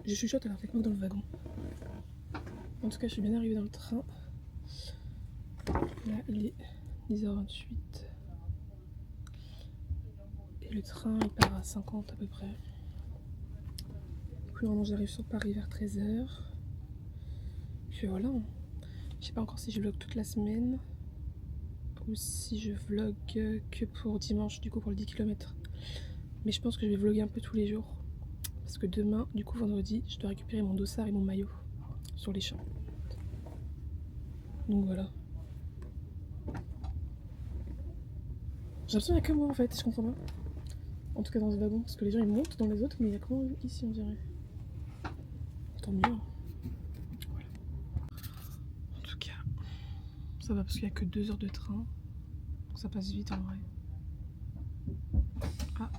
Je chuchote alors avec moi dans le wagon. En tout cas, je suis bien arrivée dans le train. Là, il est 10h28. Et le train, il part à 50 à peu près. Du coup, normalement, j'arrive sur Paris vers 13h. Puis voilà. Je sais pas encore si je vlog toute la semaine ou si je vlog que pour dimanche, du coup pour le 10 km. Mais je pense que je vais vlogger un peu tous les jours. Parce que demain, du coup vendredi, je dois récupérer mon dossard et mon maillot sur les champs. Donc voilà. J'ai l'impression qu'il n'y a que moi en fait, je comprends pas. En tout cas dans ce wagon, parce que les gens ils montent dans les autres, mais il y a que moi ici on dirait. Tant mieux. Voilà. En tout cas, ça va parce qu'il n'y a que 2 heures de train. Donc ça passe vite en vrai. Ah.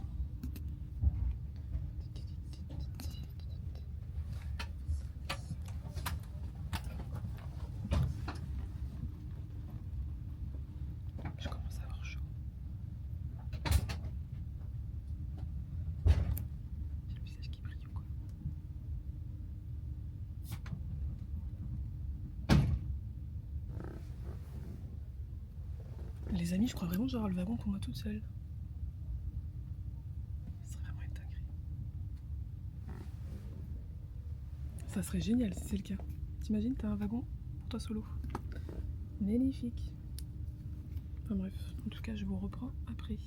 Je commence à avoir chaud. J'ai le visage qui brille ou quoi? Les amis, je crois vraiment que j'aurai le wagon pour moi toute seule. Ce serait vraiment une dinguerie. Ça serait génial si c'est le cas. T'imagines, t'as un wagon pour toi solo. Magnifique. Enfin bref, en tout cas, je vous reprends après.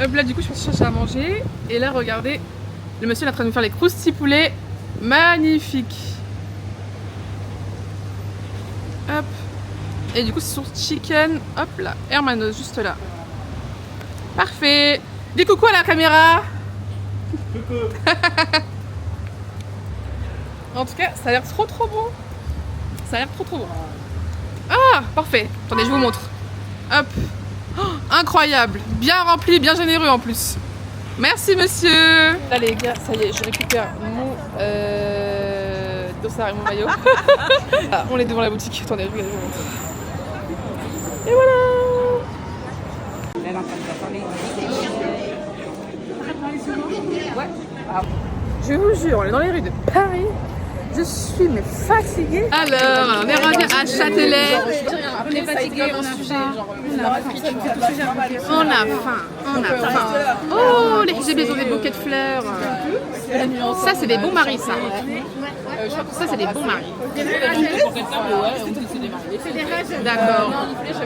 Hop là, du coup, je suis partie chercher à manger. Et là, regardez, le monsieur est en train de nous faire les croustilles poulet. Magnifique. Hop. Et du coup, c'est sur chicken. Hop là, Hermanos, juste là. Parfait. Dis coucou à la caméra. Coucou. En tout cas, ça a l'air trop bon. Ça a l'air trop bon. Ah, parfait. Attendez, je vous montre. Hop. Oh, incroyable. Bien rempli, bien généreux en plus. Merci monsieur. Là les gars, ça y est, je récupère mon dossard et mon maillot. Ah, on est devant la boutique. Attendez, regardez, je vous montre. Et voilà. Je vous jure, on est dans les rues de Paris. Je suis mais fatiguée. Alors, on est rendu à Châtelet. On est fatigué, on a faim. On a faim. Oh, les bébés ont des bouquets de fleurs. Ça, c'est des bons maris, ça. Ça, c'est des bons maris.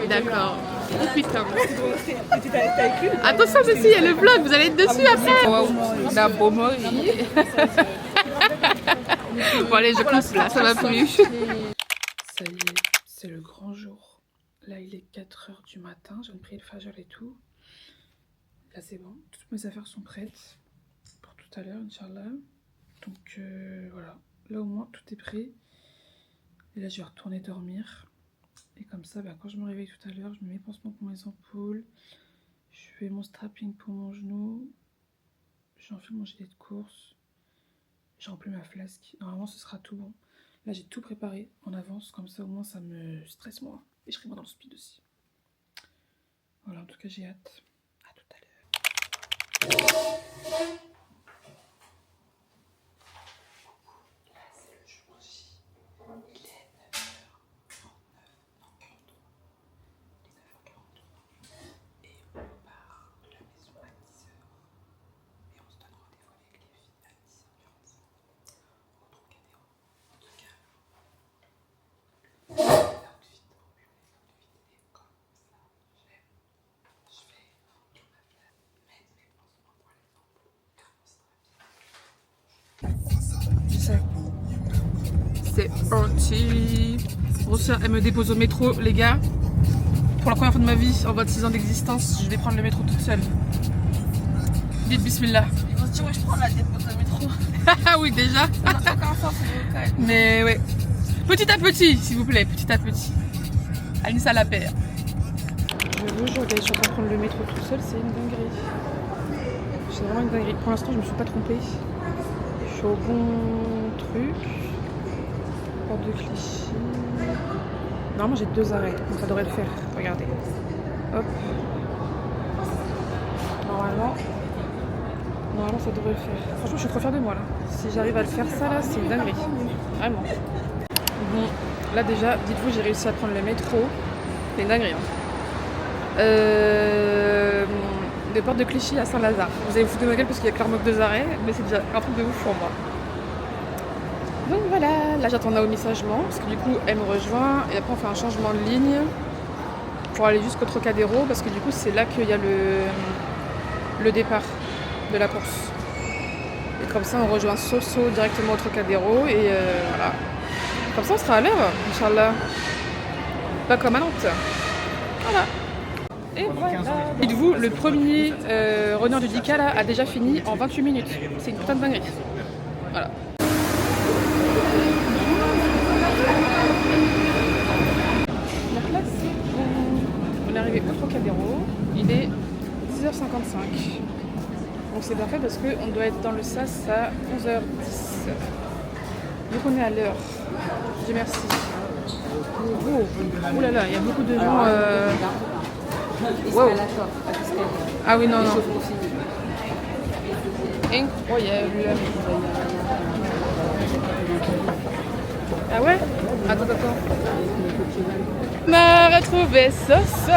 D'accord. Oh putain. Attention, ceci, il y a le vlog, vous allez être dessus après. La bombe. Bon allez, je coupe là, ça va plus. Ça y est, c'est le grand jour. Là, il est 4h du matin, j'ai pris le fajol et tout. Là, c'est bon, toutes mes affaires sont prêtes pour tout à l'heure, Inch'Allah. Donc voilà, là au moins tout est prêt. Et là, je vais retourner dormir. Et comme ça, quand je me réveille tout à l'heure, je mets mes pansements pour mes ampoules. Je fais mon strapping pour mon genou. J'enfile mon gilet de course. J'ai rempli ma flasque. Normalement, ce sera tout bon. Là, j'ai tout préparé en avance. Comme ça, au moins, ça me stresse moins. Et je serai moins dans le speed aussi. Voilà, en tout cas, j'ai hâte. À tout à l'heure. Là, c'est le jour J. Il est 9h39. Non, 43. Il est 9h43. Et on part de la maison à 10h. Et on se donne rendez-vous avec les filles à 10h45. Au Trocadéro. En tout cas, l'outfit, il est comme ça. J'aime. Je vais remplir ma place, mettre mes pansements pour les ampoules. C'est parti. Rosia, elle me dépose au métro, les gars. Pour la première fois de ma vie, en 26 ans d'existence, je vais prendre le métro toute seule. Dites bismillah. Ils vont se dire, ouais, je prends la dépose au métro. Ah oui, déjà. Ça n'a aucun sens, c'est local. Mais ouais. Petit à petit, s'il vous plaît, petit à petit. Anissa la paire. Je vous jure, je suis en train de prendre le métro tout seul, c'est une dinguerie. C'est vraiment une dinguerie. Pour l'instant, je me suis pas trompée. Je suis au bon truc. porte de Clichy. Normalement j'ai 2 arrêts, donc ça devrait le faire. Regardez. Hop. Normalement ça devrait le faire. Franchement je suis trop fière de moi là. Si j'arrive à le faire ça là, c'est une dinguerie. Vraiment. Bon, là déjà, dites-vous j'ai réussi à prendre le métro. C'est une dinguerie. Hein. Des portes de Clichy à Saint-Lazare. Vous allez vous foutre de ma gueule parce qu'il y a clairement que 2 arrêts, mais c'est déjà un truc de ouf pour moi. Donc voilà, là j'attends Naomi sagement parce que du coup elle me rejoint et après on fait un changement de ligne pour aller jusqu'au Trocadéro parce que du coup c'est là qu'il y a le départ de la course. Et comme ça on rejoint Soso directement au Trocadéro et voilà. Comme ça on sera à l'heure, Inch'Allah. Pas comme à Nantes. Voilà. Et voilà. Dites-vous, le premier runner du 10K là a déjà fini en 28 minutes. C'est une putain de dinguerie. Voilà. Donc là c'est bon. On est arrivé au Trocadéro. Il est 10h55. Donc c'est parfait parce qu'on doit être dans le SAS à 11h10. Donc on est à l'heure. Dieu merci. Oh là là, il y a beaucoup de gens. Wow. Ah oui, non. Incroyable. Ah ouais? Attends. On m'a retrouvé Soso.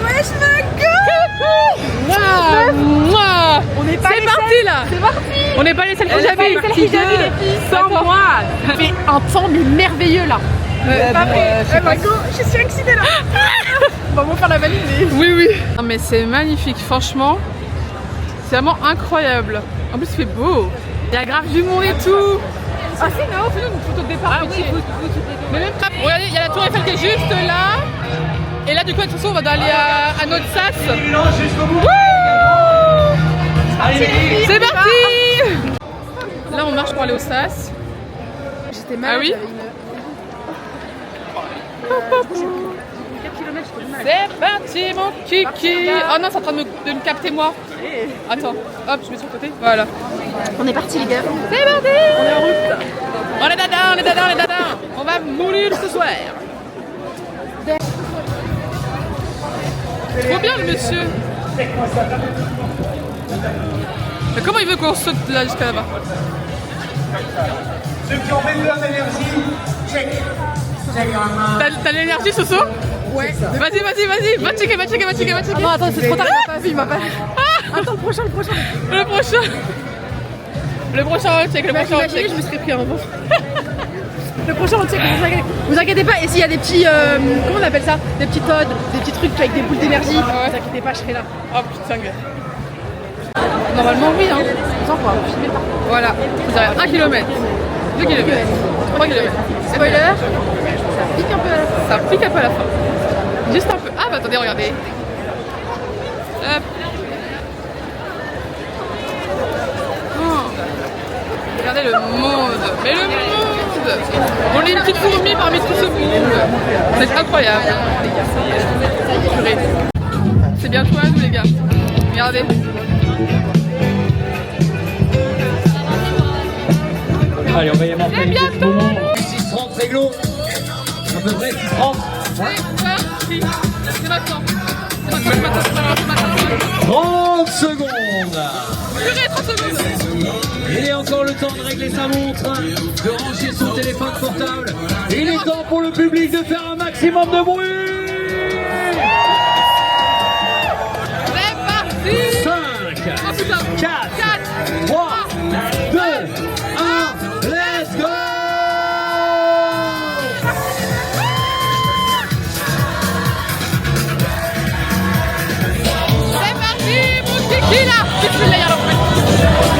Wesh ma gueule. On est pas c'est parti là. C'est parti. On n'est pas les celles que j'avais. Les filles. Sans moi. Ça fait un temps mais merveilleux là. Je suis excitée là. On va me faire la valise. Oui. Non mais c'est magnifique, franchement. C'est vraiment incroyable. En plus il fait beau. Il y a grave du monde et tout. Ah c'est non, fais-nous une photo de départ. Ah oui, mais même pas. Regardez, il y a la tour Eiffel qui est juste là. Et là du coup de toute façon on va aller à notre SAS. C'est parti. Là on marche pour aller au SAS. J'étais mal. Ah oui. C'est parti mon kiki. Oh non, c'est en train de me capter moi. Attends, hop, je mets sur le côté. Voilà. On est parti les gars. C'est parti. On est en route. On est dadin. On va mourir ce soir. Trop bien le monsieur. Mais comment il veut qu'on saute là jusqu'à là-bas? Ceux qui ont besoin d'énergie, check. T'as l'énergie, Soso? Ouais. Vas-y. Va checker. Non, attends, c'est trop tard, il m'a pas vu. Attends, le prochain. Le prochain, on check. Je me serais pris un mot. Le prochain, on check. Vous inquiétez pas, et s'il y a des petits. Comment on appelle ça? Des petits toads, des petits trucs avec des boules d'énergie. Ouais. Vous inquiétez pas, je serai là. Oh putain. Normalement, oui, hein. Attends, on va filmer le parcours. Voilà. Vous avez 1 km, 2 km, 3 km. Spoiler, ça pique un peu à la fin. Ça pique un peu à la fin. Juste un peu. Ah bah attendez, regardez. Hop. Oh. Regardez le monde. Mais le monde. On est une petite fourmi parmi tout ce monde. C'est incroyable. Purée. C'est bientôt à nous les gars. Regardez. Allez, on va y aller C'est bientôt. 6h30 réglo. À peu près 6h30. C'est parti. C'est maintenant. 30 secondes. Purée, 30 secondes. Il est encore le temps de régler sa montre, de ranger son téléphone portable. Il est temps pour le public de faire un maximum de bruit. C'est parti. 5, Oh putain. 4, 3, 2, 1, let's go. C'est parti, mon kiki là. Bismillah ya Rabbi.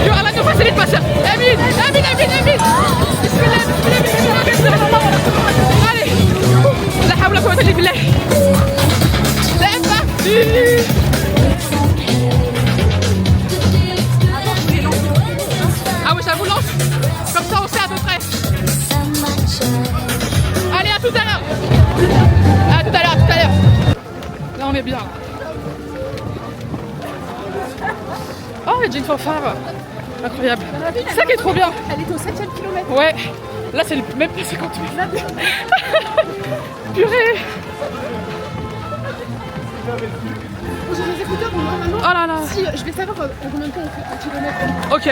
Yo Allah nous facilite pas ça. Amin. Bismillah. Allez. La hawla wa la quwwata illa billah. C'est parti. Ah oui, ça vous lance. Comme ça on sait à peu près. Allez, à tout à l'heure. À tout à l'heure. Là on est bien. Oh, il y a une fanfare. Incroyable. C'est ça qui est trop bien. Elle est au 7ème kilomètre. Ouais. Là, c'est le même pas 50 000. Purée. J'ai mes écouteurs, donc normalement, Oh là là. si je vais savoir en combien de temps on fait un kilomètre. Ok.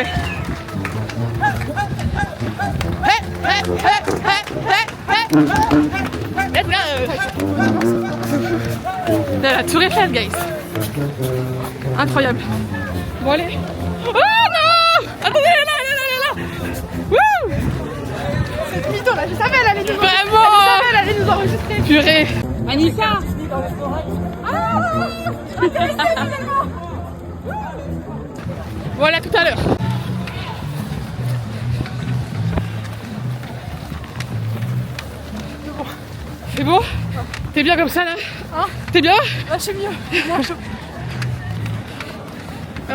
Là, la tour Eiffel, guys. Incroyable. Bon, allez. Oh non! Attendez, là. Wouh! Cette mytho là, je savais elle allait nous Vraiment! elle allait nous enregistrer. Purée. Anissa. Voilà, tout à l'heure. C'est bon? T'es bien comme ça là? Hein? T'es bien? Là, je suis mieux.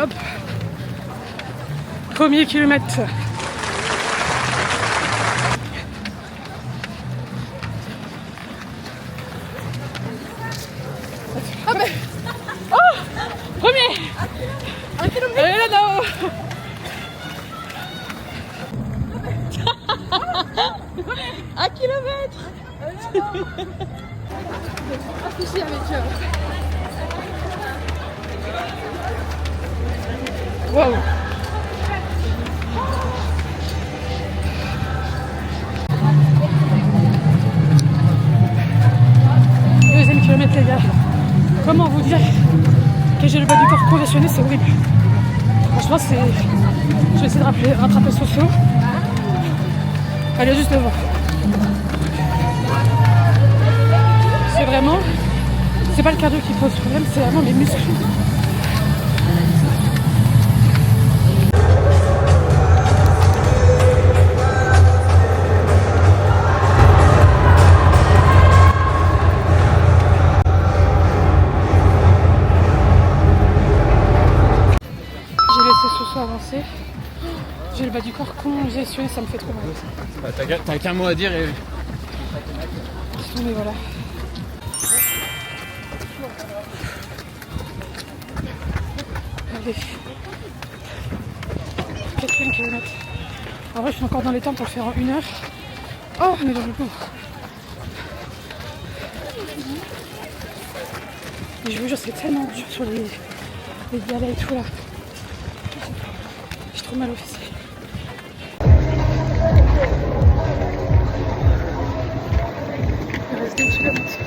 Hop. Premier kilomètre. Ah, mais Premier. 1 kilomètre. Et là, non. Un kilomètre. Affiché avec Waouh. Deuxième kilomètre, les gars. Comment vous dire que j'ai le bas du corps congestionné, c'est horrible. Franchement, c'est. Je vais essayer de rattraper ce saut. Elle est juste devant. C'est vraiment. C'est pas le cardio qui pose problème, c'est vraiment les muscles. J'ai laissé ce saut avancer. J'ai le bas du corps congestionné, ça me fait trop mal. Bah, t'as qu'un mot à dire et... Mais voilà. Allez. 4e kilomètre. En vrai, je suis encore dans les temps pour le faire en 1 heure. Oh, mais dans le coup. Mais je vous jure, c'est tellement dur sur les galets et tout là. J'ai trop mal au fessier. Il reste 2 kilomètres.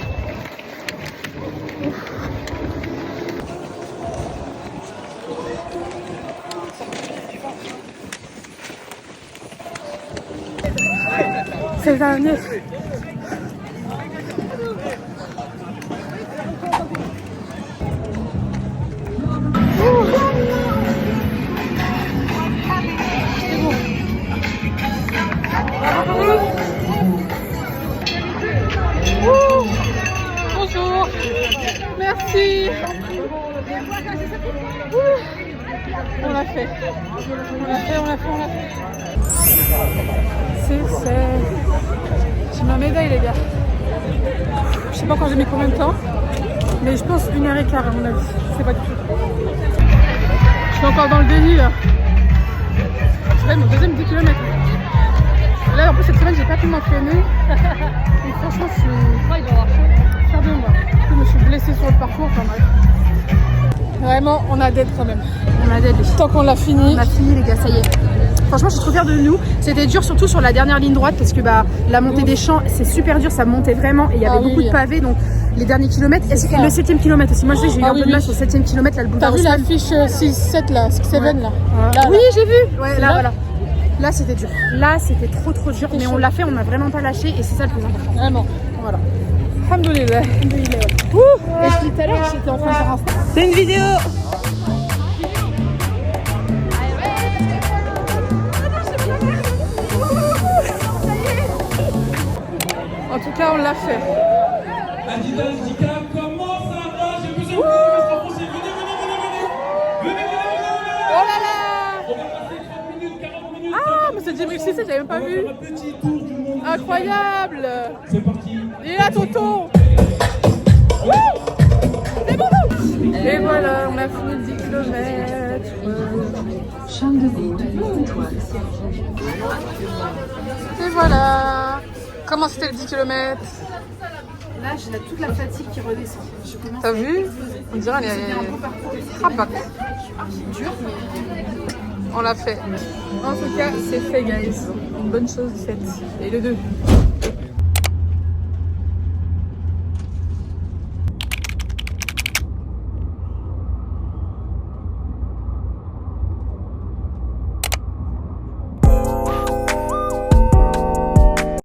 C'est le dernier. Bonjour. Merci. On l'a fait. C'est fait. J'ai ma médaille, les gars. Je sais pas quand j'ai mis combien de temps, mais je pense 1h15 à mon avis. Je sais pas du tout. Je suis encore dans le déni là. C'est vrai, mon deuxième 10 km. Là, en plus, cette semaine, j'ai pas pu m'entraîner. Et franchement, je suis fière de moi. Je me suis blessée sur le parcours, enfin bref. Vraiment, on a d'aide quand même. On a d'aide. Tant qu'on l'a fini. On a fini, les gars, ça y est. Franchement, je suis trop fière de nous. C'était dur, surtout sur la dernière ligne droite, parce que la montée des champs, c'est super dur, ça montait vraiment. Et il y avait beaucoup de pavés, donc les derniers kilomètres. Et le 7e kilomètre aussi. Moi, je sais, j'ai eu un peu de mal sur le 7e kilomètre, là, le bout T'as vu la fiche 6-7 là, 6-7 là, là. Oui, j'ai vu. Ouais, là, là voilà. Là, c'était dur. Là, c'était trop dur. Mais on l'a fait, on n'a vraiment pas lâché. Et c'est ça le plus important. Vraiment. Voilà. Alhamdoulilah. Et je dis tout à l'heure, j'étais en train de faire un... C'est une vidéo. En tout cas, on l'a fait. Adidas, Handicap, comment ça va? J'ai besoin de vous, Mr. Conseil. Venez. Oh là là. On va passer 30 minutes, 40 minutes. Ah, mais c'est Djibril Cissé, j'avais même pas vu. Un petit tour du monde. Incroyable. C'est parti. Il est là, tonton. C'est bon. Et voilà, on a fini 10 km. Chambre de gauche, étoile. C'est voilà. Comment c'était le 10 km? Là, j'ai toute la fatigue qui redescend. T'as vu? On dirait qu'elle est rabat. Dur, mais... On l'a fait. En tout cas, c'est fait, guys. Une bonne chose faite. Et le 2.